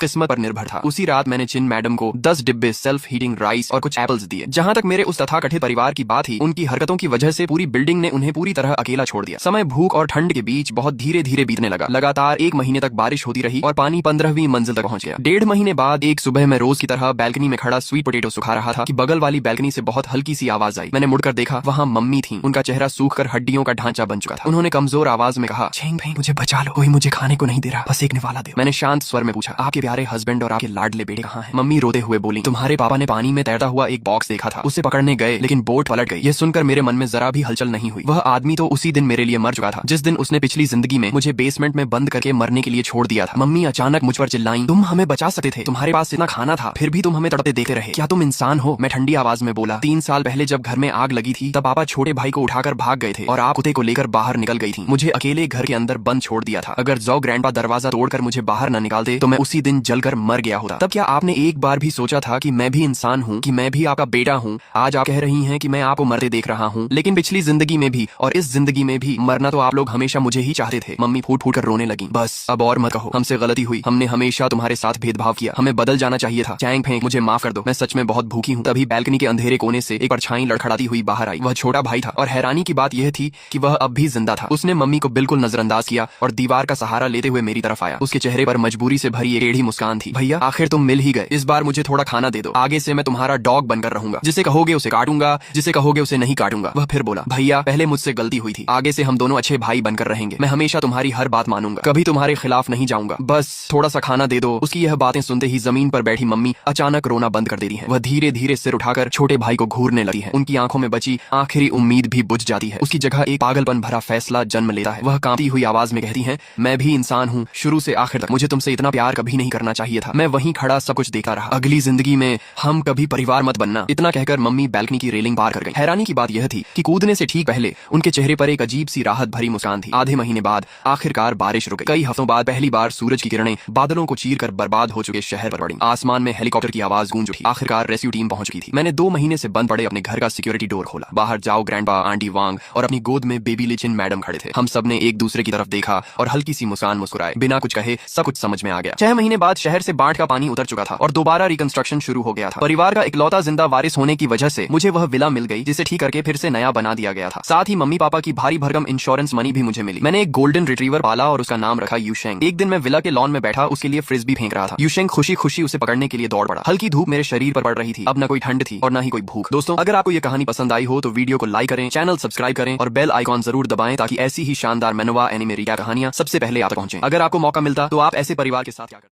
किस्मत पर निर्भर था। उसी रात मैंने चिन मैडम को 10 डिब्बे सेल्फ हीटिंग राइस और कुछ एप्पल्स दिए। जहाँ तक मेरे उस तथाकथित परिवार की बात थी, उनकी हरकतों की वजह से पूरी बिल्डिंग ने उन्हें पूरी तरह अकेला छोड़ दिया। समय भूख और ठंड के बीच बहुत धीरे धीरे बीतने लगा। लगातार 1 महीने तक बारिश होती रही और पानी 15वीं मंजिल तक पहुंच गया। 1.5 महीने बाद एक सुबह मैं रोज की तरह बैल्कनी में खड़ा स्वीट पोटैटो सुखा रहा था कि बगल वाली बैल्कनी से बहुत हल्की सी आवाज आई। मैंने मुड़कर देखा, वहाँ मम्मी थी। उनका चेहरा सूखकर हड्डियों का ढांचा बन चुका था। उन्होंने कमजोर आवाज में कहा, छेंग भाई मुझे बचा लो, कोई मुझे खाने को नहीं दे रहा, बस एक निवाला दो। मैंने शांत स्वर में पूछा, आपके प्यारे हस्बैंड और आपके लाडले बेटे कहाँ हैं? मम्मी रोते हुए बोली, तुम्हारे पापा ने पानी में तैरता हुआ एक बॉक्स देखा था, उसे पकड़ने गए लेकिन बोट पलट गई। यह सुनकर मेरे मन में जरा भी हलचल नहीं हुई। वह आदमी तो उसी दिन मेरे लिए मर चुका था जिस दिन उसने पिछली जिंदगी में मुझे बेसमेंट में बंद करके मरने के लिए छोड़ दिया था। मम्मी अचानक मुझ पर चिल्लाईं, तुम हमें बचा सकते थे, तुम्हारे पास इतना खाना था, फिर भी तुम हमें तड़पते देखते रहे, क्या तुम इंसान हो? मैं ठंडी आवाज में बोला, 3 साल पहले जब घर में आग लगी थी तब पापा छोटे भाई को उठाकर भाग गए थे और आप कुत्ते को लेकर बाहर निकल गई थी। मुझे अकेले घर के अंदर बंद छोड़ दिया था। अगर जो ग्रैंडपा दरवाजा तोड़कर मुझे बाहर न निकालते तो मैं उसी दिन जलकर मर गया होता। तब क्या आपने एक बार भी सोचा था कि मैं भी इंसान हूँ, कि मैं भी आपका बेटा हूँ? आज आप कह रही हैं कि मैं आपको मरते देख रहा हूँ, लेकिन पिछली जिंदगी में भी और इस जिंदगी में भी मरना तो आप लोग हमेशा मुझे ही चाहते थे। मम्मी फूट फूट कर रोने लगी। बस अब और मत कहो, हमसे गलती हुई, हमने हमेशा तुम्हारे साथ भेदभाव किया, हमें बदल जाना चाहिए था। चैंग फेंक, मुझे माफ कर दो, मैं सच में बहुत भूखी हूँ। तभी बैल्कनी के अंधेरे कोने से एक परछाई लड़खड़ाती हुई बाहर आई। वह छोटा भाई था और हैरानी की बात यह थी कि वह अब भी जिंदा था। उसने मम्मी को बिल्कुल नजरअंदाज किया और दीवार का सहारा लेते हुए मेरी तरफ आया। उसके चेहरे पर मजबूरी से भरी एक टेढ़ी मुस्कान थी। भैया आखिर तुम मिल ही गए, इस बार मुझे थोड़ा खाना दे दो, आगे से मैं तुम्हारा डॉग बनकर रहूंगा, जिसे कहोगे उसे काटूंगा, जिसे कहोगे उसे नहीं काटूंगा। वह फिर बोला, भैया पहले मुझसे गलती हुई थी, आगे से हम दोनों अच्छे भाई बनकर रहेंगे, मैं हमेशा तुम्हारी हर बात मानूंगा, कभी तुम्हारे खिलाफ नहीं जाऊंगा, बस थोड़ा सा खाना दे दो। उसकी यह बातें सुनते ही जमीन पर बैठी मम्मी अचानक रोना बंद कर देती है। वह धीरे धीरे सिर उठाकर छोटे भाई को घूरने लगी है। उनकी आंखों में बची आखिरी उम्मीद भी बुझ जाती है। उसकी जगह एक पागलपन भरा फैसला जन्म लेता है। वह कांपती हुई आवाज में कहती है, मैं भी इंसान हूँ, शुरू से आखिर तक मुझे तुमसे इतना प्यार कभी नहीं करना चाहिए था, मैं वहीं खड़ा सब कुछ देखता रहा, अगली जिंदगी में हम कभी परिवार मत बनना। इतना कहकर मम्मी बैल्कनी की रेलिंग पार कर गई। हैरानी की बात यह थी कि कूदने से ठीक पहले उनके चेहरे पर एक अजीब सी राहत भरी मुस्कान थी। आधे महीने बाद आखिरकार बारिश रुक गई। कई हफ्तों बाद पहली बार सूरज की किरणें बादलों को चीरकर बर्बाद हो चुके शहर पर पड़ी। आसमान में हेलीकॉप्टर की आवाज गूंज उठी। आखिरकार रेस्क्यू टीम पहुंच गई थी। मैंने 2 महीने से बंद पड़े अपने घर का सिक्योरिटी डोर खोला। बाहर जाओ ग्रैंडपा, आंटी वांग और अपनी गोद में बेबी लिचिन मैडम खड़े थे। हम सब ने एक दूसरे की तरफ देखा और हल्की सी मुस्कान मुस्कुराए। बिना कुछ कहे सब कुछ समझ में आ गया। 6 महीने बाद शहर से बाढ़ का पानी उतर चुका था और दोबारा रिकंस्ट्रक्शन शुरू हो गया था। परिवार का इकलौता जिंदा वारिस होने की वजह से मुझे वह विला मिल गई जिसे ठीक करके फिर से नया बना दिया गया था। साथ ही मम्मी पापा की भारी भरकम इंश्योरेंस मनी भी मुझे मिली। मैंने एक गोल्डन रिट्रीवर पाला और उसका नाम रखा यूशेंग। एक दिन मैं विला के लॉन में बैठा उसके लिए फ्रिस्बी फेंक रहा था। यूशेंग खुशी खुशी उसे पकड़ने के लिए दौड़ पड़ा। हल्की धूप मेरे शरीर पर पड़ रही थी। अब न कोई ठंड थी और न ही कोई भूख। दोस्तों अगर आपको यह कहानी पसंद आई हो तो वीडियो को लाइक करें, चैनल सब्सक्राइब करें और बेल आइकॉन जरूर दबाएं ताकि ऐसी ही शानदार मैनवा एनिमे रीडा कहानियां सबसे पहले आप तक पहुंचे। अगर आपको मौका मिलता तो आप ऐसे परिवार के साथ क्या करते?